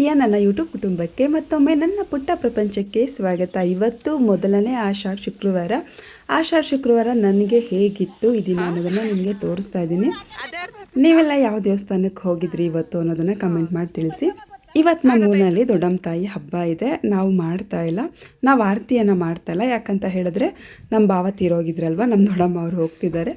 ಪ್ರೀತಿಯ ನನ್ನ ಯೂಟ್ಯೂಬ್ ಕುಟುಂಬಕ್ಕೆ ಮತ್ತೊಮ್ಮೆ ನನ್ನ ಪುಟ್ಟ ಪ್ರಪಂಚಕ್ಕೆ ಸ್ವಾಗತ. ಇವತ್ತು ಮೊದಲನೇ ಆಷಾಢ ಶುಕ್ರವಾರ ನನಗೆ ಹೇಗಿತ್ತು ಈ ದಿನ ಅನ್ನೋದನ್ನು ನಿಮಗೆ ತೋರಿಸ್ತಾ ಇದ್ದೀನಿ. ನೀವೆಲ್ಲ ಯಾವ ದೇವಸ್ಥಾನಕ್ಕೆ ಹೋಗಿದ್ರಿ ಇವತ್ತು ಅನ್ನೋದನ್ನು ಕಮೆಂಟ್ ಮಾಡಿ ತಿಳಿಸಿ. ಇವತ್ತು ನಮ್ಮ ಊರಿನಲ್ಲಿ ದೊಡ್ಡಮ್ಮ ತಾಯಿ ಹಬ್ಬ ಇದೆ. ನಾವು ಮಾಡ್ತಾ ಇಲ್ಲ, ನಾವು ಆರತಿಯನ್ನು ಮಾಡ್ತಾ ಇಲ್ಲ. ಯಾಕಂತ ಹೇಳಿದ್ರೆ ನಮ್ಮ ಭಾವ ತೀರೋಗಿದ್ರಲ್ವ, ನಮ್ಮ ದೊಡ್ಡಮ್ಮ ಅವರು ಹೋಗ್ತಿದ್ದಾರೆ.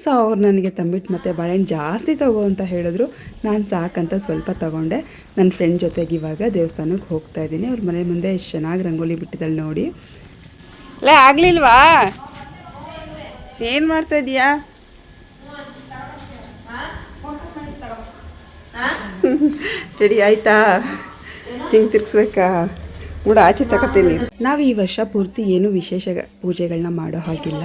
ಸೊ ಅವ್ರು ನನಗೆ ತಂಬಿಟ್ಟು ಮತ್ತು ಬಾಳೆಹಣ್ಣು ಜಾಸ್ತಿ ತಗೋ ಅಂತ ಹೇಳಿದ್ರು. ನಾನು ಸಾಕಂತ ಸ್ವಲ್ಪ ತೊಗೊಂಡೆ. ನನ್ನ ಫ್ರೆಂಡ್ ಜೊತೆಗೆ ಇವಾಗ ದೇವಸ್ಥಾನಕ್ಕೆ ಹೋಗ್ತಾ ಇದ್ದೀನಿ. ಅವ್ರ ಮನೆ ಮುಂದೆ ಎಷ್ಟು ಚೆನ್ನಾಗಿ ರಂಗೋಲಿ ಬಿಟ್ಟಿದ್ದಾಳೆ ನೋಡಿ. ಅಲ್ಲ ಆಗಲಿಲ್ವಾ? ಏನು ಮಾಡ್ತಾ ಇದೀಯಾ? ರೆಡಿ ಆಯ್ತಾ? ಹಿಂಗೆ ತಿರ್ಗಿಸ್ಬೇಕಾ? ನೋಡು ಆಚೆ ತಗೋತೀನಿ. ನಾವು ಈ ವರ್ಷ ಪೂರ್ತಿ ಏನು ವಿಶೇಷ ಪೂಜೆಗಳನ್ನ ಮಾಡೋ ಹಾಗಿಲ್ಲ.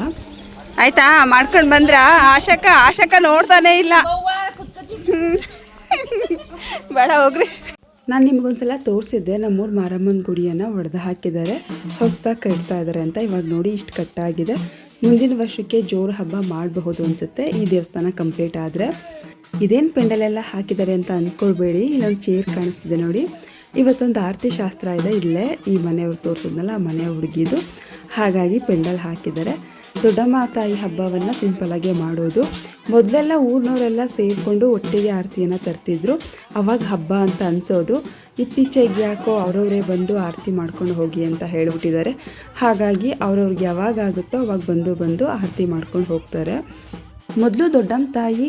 ಆಯ್ತಾ? ಮಾಡ್ಕೊಂಡು ಬಂದ್ರಾ? ಆಶಕ ನೋಡ್ತಾನೆ ಇಲ್ಲ. ಬೇಡ ಹೋಗ್ರಿ. ನಾನು ನಿಮ್ಗೊಂದ್ಸಲ ತೋರಿಸಿದ್ದೆ, ನಮ್ಮೂರು ಮಾರಮ್ಮನ ಗುಡಿಯನ್ನು ಒಡೆದು ಹಾಕಿದ್ದಾರೆ, ಹೊಸದಾಗಿ ಕಟ್ತಾ ಇದ್ದಾರೆ ಅಂತ. ಇವಾಗ ನೋಡಿ ಇಷ್ಟು ಕಟ್ಟಾಗಿದೆ. ಮುಂದಿನ ವರ್ಷಕ್ಕೆ ಜೋರು ಹಬ್ಬ ಮಾಡಬಹುದು ಅನಿಸುತ್ತೆ ಈ ದೇವಸ್ಥಾನ ಕಂಪ್ಲೀಟ್ ಆದರೆ. ಇದೇನು ಪೆಂಡಲೆಲ್ಲ ಹಾಕಿದ್ದಾರೆ ಅಂತ ಅಂದ್ಕೊಳ್ಬೇಡಿ. ಇಲ್ಲೊಂದು ಚೇರ್ ಕಾಣಿಸ್ತಿದೆ ನೋಡಿ. ಇವತ್ತೊಂದು ಆರತಿ ಶಾಸ್ತ್ರ ಇದೆ ಇಲ್ಲೇ, ಈ ಮನೆಯವ್ರು ತೋರಿಸಿದ್ನಲ್ಲ ಆ ಮನೆ ಹುಡುಗಿದು. ಹಾಗಾಗಿ ಪೆಂಡಲ್ ಹಾಕಿದ್ದಾರೆ. ದೊಡ್ಡಮ್ಮ ತಾಯಿ ಹಬ್ಬವನ್ನು ಸಿಂಪಲಾಗೆ ಮಾಡೋದು. ಮೊದಲೆಲ್ಲ ಊರಿನವರೆಲ್ಲ ಸೇರಿಕೊಂಡು ಒಟ್ಟಿಗೆ ಆರತಿಯನ್ನು ತರ್ತಿದ್ರು, ಅವಾಗ ಹಬ್ಬ ಅಂತ ಅನಿಸೋದು. ಇತ್ತೀಚೆಗೆ ಯಾಕೋ ಅವರವರೇ ಬಂದು ಆರತಿ ಮಾಡ್ಕೊಂಡು ಹೋಗಿ ಅಂತ ಹೇಳಿಬಿಟ್ಟಿದ್ದಾರೆ. ಹಾಗಾಗಿ ಅವ್ರವ್ರಿಗೆ ಯಾವಾಗ ಆಗುತ್ತೋ ಅವಾಗ ಬಂದು ಆರತಿ ಮಾಡ್ಕೊಂಡು ಹೋಗ್ತಾರೆ. ಮೊದಲು ದೊಡ್ಡಮ್ಮ ತಾಯಿ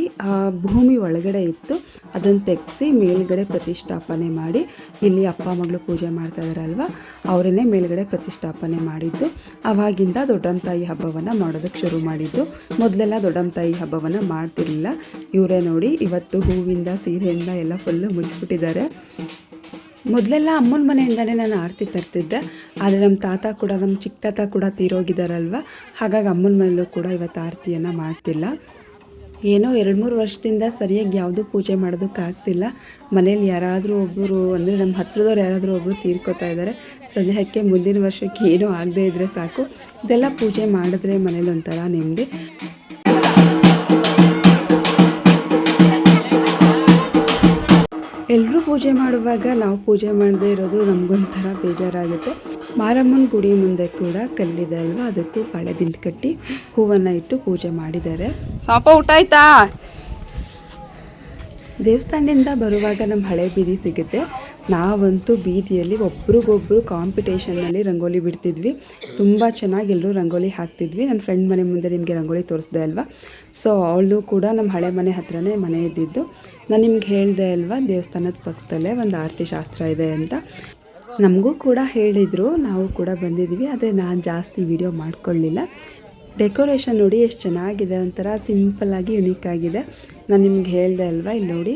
ಭೂಮಿ ಒಳಗಡೆ ಇತ್ತು, ಅದನ್ನು ತೆಗೆಸಿ ಮೇಲ್ಗಡೆ ಪ್ರತಿಷ್ಠಾಪನೆ ಮಾಡಿ, ಇಲ್ಲಿ ಅಪ್ಪ ಮಗಳು ಪೂಜೆ ಮಾಡ್ತಾ ಇದ್ದಾರಲ್ವ ಅವರನ್ನೇ ಮೇಲ್ಗಡೆ ಪ್ರತಿಷ್ಠಾಪನೆ ಮಾಡಿದ್ದು. ಆವಾಗಿಂದ ದೊಡ್ಡಮ್ಮ ತಾಯಿ ಹಬ್ಬವನ್ನು ಮಾಡೋದಕ್ಕೆ ಶುರು ಮಾಡಿದ್ದು. ಮೊದಲೆಲ್ಲ ದೊಡ್ಡಮ್ಮ ತಾಯಿ ಹಬ್ಬವನ್ನು ಮಾಡ್ತಿರಲಿಲ್ಲ. ಇವರೇ ನೋಡಿ ಇವತ್ತು ಹೂವಿಂದ ಸೀರೆಯಿಂದ ಎಲ್ಲ ಫುಲ್ಲು ಮುಚ್ಚಿಬಿಟ್ಟಿದ್ದಾರೆ. ಮೊದಲೆಲ್ಲ ಅಮ್ಮನ ಮನೆಯಿಂದನೇ ನಾನು ಆರತಿ ತರ್ತಿದ್ದೆ, ಆದರೆ ನಮ್ಮ ತಾತ ಕೂಡ, ನಮ್ಮ ಚಿಕ್ಕ ತಾತ ಕೂಡ ತೀರೋಗಿದ್ದಾರಲ್ವ, ಹಾಗಾಗಿ ಅಮ್ಮನ ಮನೆಯಲ್ಲೂ ಕೂಡ ಇವತ್ತು ಆರತಿಯನ್ನು ಮಾಡ್ತಿಲ್ಲ. ಏನೋ 2-3 ವರ್ಷದಿಂದ ಸರಿಯಾಗಿ ಯಾವುದೂ ಪೂಜೆ ಮಾಡೋದಕ್ಕಾಗ್ತಿಲ್ಲ. ಮನೇಲಿ ಯಾರಾದರೂ ಒಬ್ಬರು ಅಂದರೆ ನಮ್ಮ ಹತ್ರದವ್ರು ಯಾರಾದರೂ ಒಬ್ಬರು ತೀರ್ಕೋತಾ ಇದ್ದಾರೆ. ಸದ್ಯಕ್ಕೆ ಮುಂದಿನ ವರ್ಷಕ್ಕೆ ಏನೂ ಆಗದೇ ಇದ್ದರೆ ಸಾಕು. ಇದೆಲ್ಲ ಪೂಜೆ ಮಾಡಿದ್ರೆ ಮನೇಲಿ ಒಂಥರ ನೆಮ್ಮದಿ. ಎಲ್ಲರೂ ಪೂಜೆ ಮಾಡುವಾಗ ನಾವು ಪೂಜೆ ಮಾಡದೇ ಇರೋದು ನಮಗೊಂಥರ ಬೇಜಾರಾಗುತ್ತೆ. ಮಾರಮ್ಮನ ಗುಡಿ ಮುಂದೆ ಕೂಡ ಕಲ್ಲಿದೆ ಅಲ್ವಾ, ಅದಕ್ಕೂ ಬಾಳೆ ದಿಂಡು ಕಟ್ಟಿ ಹೂವನ್ನು ಇಟ್ಟು ಪೂಜೆ ಮಾಡಿದ್ದಾರೆ. ಪಾಪ ಊಟ ಆಯ್ತಾ? ದೇವಸ್ಥಾನದಿಂದ ಬರುವಾಗ ನಮ್ಮ ಹಳೆ ಬೀದಿ ಸಿಗುತ್ತೆ. ನಾವಂತೂ ಬೀದಿಯಲ್ಲಿ ಒಬ್ರಿಗೊಬ್ರು ಕಾಂಪಿಟೇಷನ್ನಲ್ಲಿ ರಂಗೋಲಿ ಬಿಡ್ತಿದ್ವಿ. ತುಂಬ ಚೆನ್ನಾಗಿ ಎಲ್ಲರೂ ರಂಗೋಲಿ ಹಾಕ್ತಿದ್ವಿ. ನನ್ನ ಫ್ರೆಂಡ್ ಮನೆ ಮುಂದೆ ನಿಮಗೆ ರಂಗೋಲಿ ತೋರಿಸ್ದೆ ಅಲ್ವಾ, ಸೊ ಅವಳು ಕೂಡ ನಮ್ಮ ಹಳೆ ಮನೆ ಹತ್ರನೇ ಮನೆ ಇದ್ದಿದ್ದು. ನಾನು ನಿಮ್ಗೆ ಹೇಳಿದೆ ಅಲ್ವಾ, ದೇವಸ್ಥಾನದ ಪಕ್ಕದಲ್ಲೇ ಒಂದು ಆರತಿ ಶಾಸ್ತ್ರ ಇದೆ ಅಂತ. ನಮಗೂ ಕೂಡ ಹೇಳಿದರು, ನಾವು ಕೂಡ ಬಂದಿದ್ವಿ. ಆದರೆ ನಾನು ಜಾಸ್ತಿ ವಿಡಿಯೋ ಮಾಡ್ಕೊಳ್ಳಿಲ್ಲ. ಡೆಕೋರೇಷನ್ ನೋಡಿ ಎಷ್ಟು ಚೆನ್ನಾಗಿದೆ, ಒಂಥರ ಸಿಂಪಲ್ಲಾಗಿ ಯುನೀಕ್ ಆಗಿದೆ. ನಾನು ನಿಮ್ಗೆ ಹೇಳಿದೆ ಅಲ್ವಾ, ಇಲ್ಲಿ ನೋಡಿ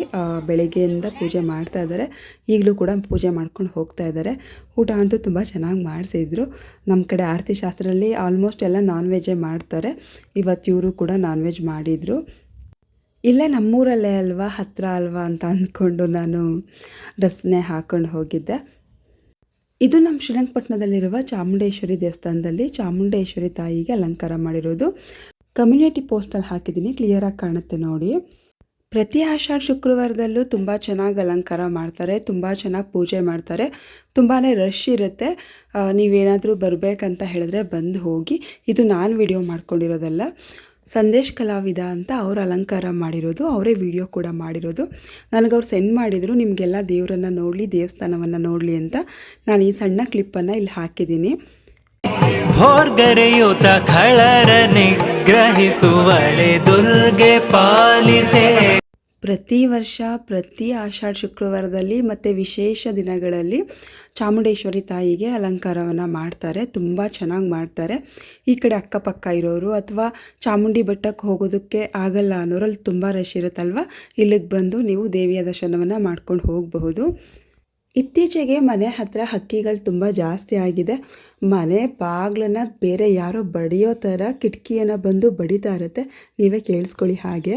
ಬೆಳಗ್ಗೆಯಿಂದ ಪೂಜೆ ಮಾಡ್ತಾ ಇದ್ದಾರೆ, ಈಗಲೂ ಕೂಡ ಪೂಜೆ ಮಾಡ್ಕೊಂಡು ಹೋಗ್ತಾ ಇದ್ದಾರೆ. ಊಟ ಅಂತೂ ತುಂಬ ಚೆನ್ನಾಗಿ ಮಾಡಿಸಿದ್ರು. ನಮ್ಮ ಕಡೆ ಆರತಿ ಶಾಸ್ತ್ರದಲ್ಲಿ ಆಲ್ಮೋಸ್ಟ್ ಎಲ್ಲ ನಾನ್ ವೆಜ್ಜೇ ಮಾಡ್ತಾರೆ. ಇವತ್ತು ಇವರು ಕೂಡ ನಾನ್ ವೆಜ್ ಮಾಡಿದರು. ಇಲ್ಲೇ ನಮ್ಮೂರಲ್ಲೇ ಅಲ್ವಾ, ಹತ್ತಿರ ಅಲ್ವಾ ಅಂತ ಅಂದ್ಕೊಂಡು ನಾನು ಡ್ರೆಸ್ನೇ ಹಾಕ್ಕೊಂಡು ಹೋಗಿದ್ದೆ. ಇದು ನಮ್ಮ ಶ್ರೀರಂಗಪಟ್ಟಣದಲ್ಲಿರುವ ಚಾಮುಂಡೇಶ್ವರಿ ದೇವಸ್ಥಾನದಲ್ಲಿ ಚಾಮುಂಡೇಶ್ವರಿ ತಾಯಿಗೆ ಅಲಂಕಾರ ಮಾಡಿರೋದು. ಕಮ್ಯುನಿಟಿ ಪೋಸ್ಟಲ್ಲಿ ಹಾಕಿದ್ದೀನಿ, ಕ್ಲಿಯರಾಗಿ ಕಾಣುತ್ತೆ ನೋಡಿ. ಪ್ರತಿ ಆಷಾಢ ಶುಕ್ರವಾರದಲ್ಲೂ ತುಂಬ ಚೆನ್ನಾಗಿ ಅಲಂಕಾರ ಮಾಡ್ತಾರೆ, ತುಂಬ ಚೆನ್ನಾಗಿ ಪೂಜೆ ಮಾಡ್ತಾರೆ. ತುಂಬಾ ರಶ್ ಇರುತ್ತೆ. ನೀವೇನಾದರೂ ಬರಬೇಕಂತ ಹೇಳಿದ್ರೆ ಬಂದು ಹೋಗಿ. ಇದು ನಾನು ವಿಡಿಯೋ ಮಾಡ್ಕೊಂಡಿರೋದಲ್ಲ, ಸಂದೇಶ್ ಕಲಾವಿದ ಅಂತ ಅವರು ಅಲಂಕಾರ ಮಾಡಿರೋದು, ಅವರೇ ವಿಡಿಯೋ ಕೂಡ ಮಾಡಿರೋದು. ನನಗವ್ರು ಸೆಂಡ್ ಮಾಡಿದರು, ನಿಮಗೆಲ್ಲ ದೇವರನ್ನು ನೋಡಲಿ, ದೇವಸ್ಥಾನವನ್ನು ನೋಡಲಿ ಅಂತ. ನಾನು ಈ ಸಣ್ಣ ಕ್ಲಿಪ್ಪನ್ನು ಇಲ್ಲಿ ಹಾಕಿದ್ದೀನಿ. ಭೋರ್ಗರೆಯುತ ಖಳರ ನಿಗ್ರಹಿಸುವಳೆ ದುರ್ಗೆ ಪಾಲಿಸೆ. ಪ್ರತಿ ವರ್ಷ ಪ್ರತಿ ಆಷಾಢ ಶುಕ್ರವಾರದಲ್ಲಿ ಮತ್ತು ವಿಶೇಷ ದಿನಗಳಲ್ಲಿ ಚಾಮುಂಡೇಶ್ವರಿ ತಾಯಿಗೆ ಅಲಂಕಾರವನ್ನು ಮಾಡ್ತಾರೆ. ತುಂಬ ಚೆನ್ನಾಗಿ ಮಾಡ್ತಾರೆ. ಈ ಕಡೆ ಅಕ್ಕಪಕ್ಕ ಇರೋರು ಅಥವಾ ಚಾಮುಂಡಿ ಬೆಟ್ಟಕ್ಕೆ ಹೋಗೋದಕ್ಕೆ ಆಗಲ್ಲ ಅನ್ನೋರಲ್ಲಿ ತುಂಬ ರಶ್ ಇರುತ್ತಲ್ವ, ಇಲ್ಲಿಗೆ ಬಂದು ನೀವು ದೇವಿಯ ದರ್ಶನವನ್ನು ಮಾಡ್ಕೊಂಡು ಹೋಗಬಹುದು. ಇತ್ತೀಚೆಗೆ ಮನೆ ಹತ್ತಿರ ಹಕ್ಕಿಗಳು ತುಂಬ ಜಾಸ್ತಿ ಆಗಿದೆ. ಮನೆ ಬಾಗಿಲನ್ನು ಬೇರೆ ಯಾರೋ ಬಡಿಯೋ ಥರ ಕಿಟಕಿಯನ್ನು ಬಂದು ಬಡಿತಾ ಇರುತ್ತೆ. ನೀವೇ ಕೇಳಿಸ್ಕೊಳ್ಳಿ ಹಾಗೆ.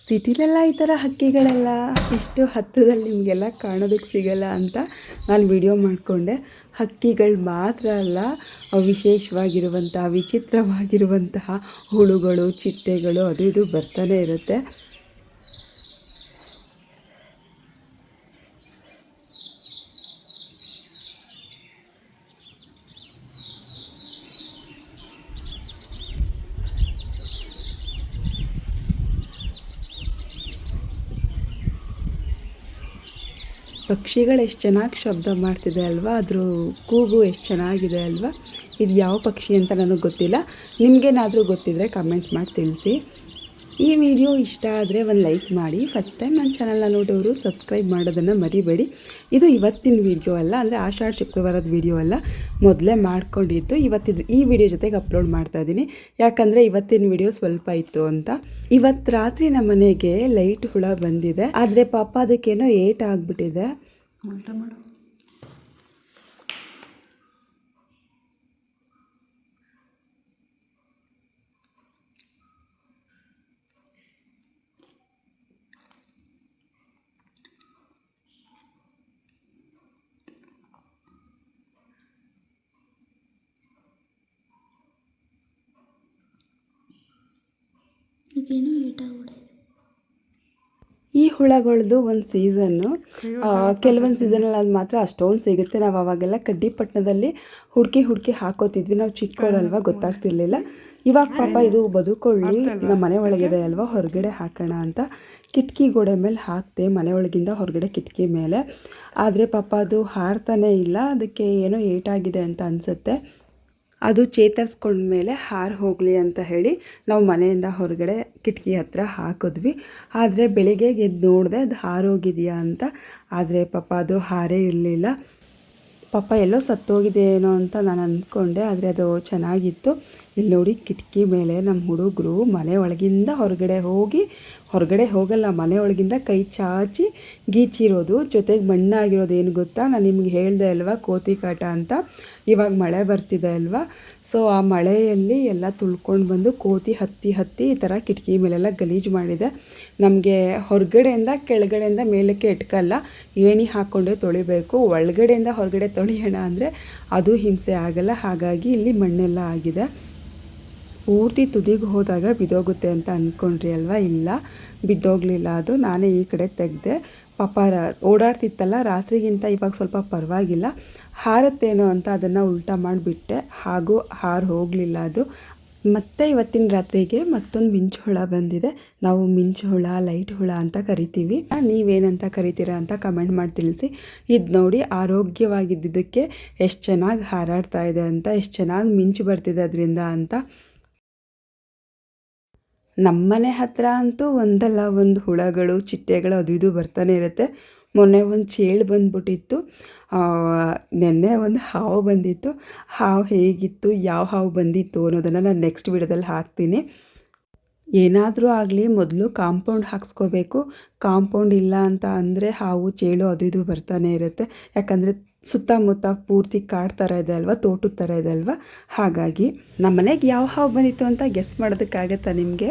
ಸಿಟಿಲೆಲ್ಲ ಈ ಥರ ಹಕ್ಕಿಗಳೆಲ್ಲ ಇಷ್ಟು ಹತ್ತಿರದಲ್ಲಿ ನಿಮಗೆಲ್ಲ ಕಾಣೋದಕ್ಕೆ ಸಿಗಲ್ಲ ಅಂತ ನಾನು ವಿಡಿಯೋ ಮಾಡಿಕೊಂಡೆ. ಹಕ್ಕಿಗಳು ಮಾತ್ರ ಅಲ್ಲ, ವಿಶೇಷವಾಗಿರುವಂತಹ ವಿಚಿತ್ರವಾಗಿರುವಂತಹ ಹುಳುಗಳು, ಚಿಟ್ಟೆಗಳು ಅದು ಇದು ಬರ್ತಾನೆ ಇರುತ್ತೆ. ಪಕ್ಷಿಗಳು ಎಷ್ಟು ಚೆನ್ನಾಗಿ ಶಬ್ದ ಮಾಡ್ತಿದೆ ಅಲ್ವಾ, ಅದ್ರ ಕೂಗು ಎಷ್ಟು ಚೆನ್ನಾಗಿದೆ ಅಲ್ವಾ. ಇದು ಯಾವ ಪಕ್ಷಿ ಅಂತ ನನಗೆ ಗೊತ್ತಿಲ್ಲ, ನಿಮಗೇನಾದರೂ ಗೊತ್ತಿದ್ದರೆ ಕಮೆಂಟ್ ಮಾಡಿ ತಿಳಿಸಿ. ಈ ವಿಡಿಯೋ ಇಷ್ಟ ಆದರೆ ಒಂದು ಲೈಕ್ ಮಾಡಿ. ಫಸ್ಟ್ ಟೈಮ್ ನನ್ನ ಚಾನಲ್ನ ನೋಡೋರು ಸಬ್ಸ್ಕ್ರೈಬ್ ಮಾಡೋದನ್ನು ಮರಿಬೇಡಿ. ಇದು ಇವತ್ತಿನ ವಿಡಿಯೋ ಅಲ್ಲ, ಅಂದರೆ ಆಷಾಢ ಶುಕ್ರವಾರದ ವಿಡಿಯೋ ಅಲ್ಲ, ಮೊದಲೇ ಮಾಡ್ಕೊಂಡಿದ್ದು ಈ ವಿಡಿಯೋ ಜೊತೆಗೆ ಅಪ್ಲೋಡ್ ಮಾಡ್ತಾಯಿದ್ದೀನಿ. ಯಾಕಂದರೆ ಇವತ್ತಿನ ವಿಡಿಯೋ ಸ್ವಲ್ಪ ಇತ್ತು ಅಂತ. ಇವತ್ತು ರಾತ್ರಿ ನಮ್ಮ ಮನೆಗೆ ಲೈಟ್ ಹುಳ ಬಂದಿದೆ, ಆದರೆ ಪಾಪ ಅದಕ್ಕೇನೋ ಏಟ್ ಆಗಿಬಿಟ್ಟಿದೆ. ಊಟ ಮಾಡು. ಈ ಹುಳಗಳದ್ದು ಒಂದು ಸೀಸನ್ನು, ಕೆಲವೊಂದು ಸೀಸನಲ್ಲಿ ಅದು ಮಾತ್ರ ಅಷ್ಟೊಂದು ಸಿಗುತ್ತೆ. ನಾವು ಅವಾಗೆಲ್ಲ ಕಡ್ಡಿಪಟ್ಟಣದಲ್ಲಿ ಹುಡುಕಿ ಹಾಕೋತಿದ್ವಿ. ನಾವು ಚಿಕ್ಕವರಲ್ವ, ಗೊತ್ತಾಗ್ತಿರ್ಲಿಲ್ಲ. ಇವಾಗ ಪಾಪ ಇದು ಬದುಕೊಳ್ಳಿ, ನಮ್ಮ ಮನೆ ಒಳಗಿದೆ ಅಲ್ವಾ, ಹೊರಗಡೆ ಹಾಕೋಣ ಅಂತ ಕಿಟಕಿ ಗೋಡೆ ಮೇಲೆ ಹಾಕ್ತೆ, ಮನೆ ಒಳಗಿಂದ ಹೊರಗಡೆ ಕಿಟಕಿ ಮೇಲೆ. ಆದರೆ ಪಾಪ ಅದು ಹಾರ್ತಾನೇ ಇಲ್ಲ, ಅದಕ್ಕೆ ಏನೋ ಏಟಾಗಿದೆ ಅಂತ ಅನಿಸುತ್ತೆ. ಅದು ಚೇತರಿಸ್ಕೊಂಡ್ಮೇಲೆ ಹಾರು ಹೋಗಲಿ ಅಂತ ಹೇಳಿ ನಾವು ಮನೆಯಿಂದ ಹೊರಗಡೆ ಕಿಟಕಿ ಹತ್ರ ಹಾಕಿದ್ವಿ. ಆದರೆ ಬೆಳಿಗ್ಗೆ ಎದ್ದು ನೋಡಿದೆ ಅದು ಹಾರೋಗಿದೆಯಾ ಅಂತ. ಆದರೆ ಪಾಪ ಅದು ಹಾರೇ ಇರಲಿಲ್ಲ. ಪಾಪ ಎಲ್ಲೋ ಸತ್ತೋಗಿದೆ ಏನೋ ಅಂತ ನಾನು ಅಂದ್ಕೊಂಡೆ, ಆದರೆ ಅದು ಚೆನ್ನಾಗಿತ್ತು. ಇಲ್ಲಿ ನೋಡಿ, ಕಿಟಕಿ ಮೇಲೆ ನಮ್ಮ ಹುಡುಗರು ಮನೆ ಒಳಗಿಂದ ಹೊರಗಡೆ ಹೋಗಲ್ಲ, ಮನೆ ಒಳಗಿಂದ ಕೈ ಚಾಚಿ ಗೀಚಿರೋದು. ಜೊತೆಗೆ ಮಣ್ಣಾಗಿರೋದು ಏನು ಗೊತ್ತಾ, ನಾನು ನಿಮ್ಗೆ ಹೇಳಿದೆ ಅಲ್ವಾ ಕೋತಿ ಕಾಟ ಅಂತ. ಇವಾಗ ಮಳೆ ಬರ್ತಿದೆ ಅಲ್ವಾ, ಸೊ ಆ ಮಳೆಯಲ್ಲಿ ಎಲ್ಲ ತುಳ್ಕೊಂಡು ಬಂದು ಕೋತಿ ಹತ್ತಿ ಈ ಥರ ಕಿಟಕಿ ಮೇಲೆಲ್ಲ ಗಲೀಜು ಮಾಡಿದೆ. ನಮಗೆ ಹೊರಗಡೆಯಿಂದ ಕೆಳಗಡೆಯಿಂದ ಮೇಲಕ್ಕೆ ಎಟ್ಕಲ್ಲ, ಏಣಿ ಹಾಕ್ಕೊಂಡೇ ತೊಳಿಬೇಕು. ಒಳಗಡೆಯಿಂದ ಹೊರಗಡೆ ತೊಳೆಯೋಣ ಅಂದರೆ ಅದು ಹಿಂಸೆ ಆಗಲ್ಲ. ಹಾಗಾಗಿ ಇಲ್ಲಿ ಮಣ್ಣೆಲ್ಲ ಆಗಿದೆ. ಪೂರ್ತಿ ತುದಿಗೆ ಹೋದಾಗ ಬಿದ್ದೋಗುತ್ತೆ ಅಂತ ಅಂದ್ಕೊಂಡ್ರಿ ಅಲ್ವಾ, ಇಲ್ಲ ಬಿದ್ದೋಗಲಿಲ್ಲ. ಅದು ನಾನೇ ಈ ಕಡೆ ತೆಗೆದೆ. ಪಾಪ ಓಡಾಡ್ತಿತ್ತಲ್ಲ ರಾತ್ರಿಗಿಂತ ಇವಾಗ ಸ್ವಲ್ಪ ಪರವಾಗಿಲ್ಲ. ಹಾರತ್ತೇನೋ ಅಂತ ಅದನ್ನು ಉಲ್ಟಾ ಮಾಡಿಬಿಟ್ಟೆ, ಹಾಗೂ ಹಾರು ಹೋಗಲಿಲ್ಲ ಅದು. ಮತ್ತು ಇವತ್ತಿನ ರಾತ್ರಿಗೆ ಮತ್ತೊಂದು ಮಿಂಚು ಹುಳ ಬಂದಿದೆ. ನಾವು ಮಿಂಚು ಹುಳ, ಲೈಟ್ ಹುಳ ಅಂತ ಕರಿತೀವಿ. ನೀವೇನಂತ ಕರಿತೀರಾ ಅಂತ ಕಮೆಂಟ್ ಮಾಡಿ ತಿಳಿಸಿ. ಇದು ನೋಡಿ, ಆರೋಗ್ಯವಾಗಿದ್ದಕ್ಕೆ ಎಷ್ಟು ಚೆನ್ನಾಗಿ ಹಾರಾಡ್ತಾ ಇದೆ ಅಂತ, ಎಷ್ಟು ಚೆನ್ನಾಗಿ ಮಿಂಚು ಬರ್ತಿದೆ ಅದರಿಂದ ಅಂತ. ನಮ್ಮನೆ ಹತ್ರ ಅಂತೂ ಒಂದಲ್ಲ ಒಂದು ಹುಳಗಳು, ಚಿಟ್ಟೆಗಳು ಅದು ಇದು ಬರ್ತಾನೆ ಇರುತ್ತೆ. ಮೊನ್ನೆ ಒಂದು ಚೇಳು ಬಂದ್ಬಿಟ್ಟಿತ್ತು, ನೆನ್ನೆ ಒಂದು ಹಾವು ಬಂದಿತ್ತು. ಹಾವು ಹೇಗಿತ್ತು, ಯಾವ ಹಾವು ಬಂದಿತ್ತು ಅನ್ನೋದನ್ನು ನಾನು ನೆಕ್ಸ್ಟ್ ವಿಡಿಯೋದಲ್ಲಿ ಹಾಕ್ತೀನಿ. ಏನಾದರೂ ಆಗಲಿ ಮೊದಲು ಕಾಂಪೌಂಡ್ ಹಾಕ್ಸ್ಕೋಬೇಕು. ಕಾಂಪೌಂಡ್ ಇಲ್ಲ ಅಂತ ಅಂದರೆ ಹಾವು, ಚೇಳು ಅದು ಇದು ಬರ್ತಾನೆ ಇರುತ್ತೆ. ಯಾಕಂದರೆ ಸುತ್ತಮುತ್ತ ಪೂರ್ತಿ ಕಾಡು ಥರ ಇದೆ ಅಲ್ವಾ, ತೋಟದ ಥರ ಇದೆ ಅಲ್ವಾ. ಹಾಗಾಗಿ ನಮ್ಮ ಮನೆಗೆ ಯಾವ ಹಾವು ಬಂದಿತ್ತು ಅಂತ ಗೆಸ್ ಮಾಡೋದಕ್ಕಾಗತ್ತಾ ನಿಮಗೆ?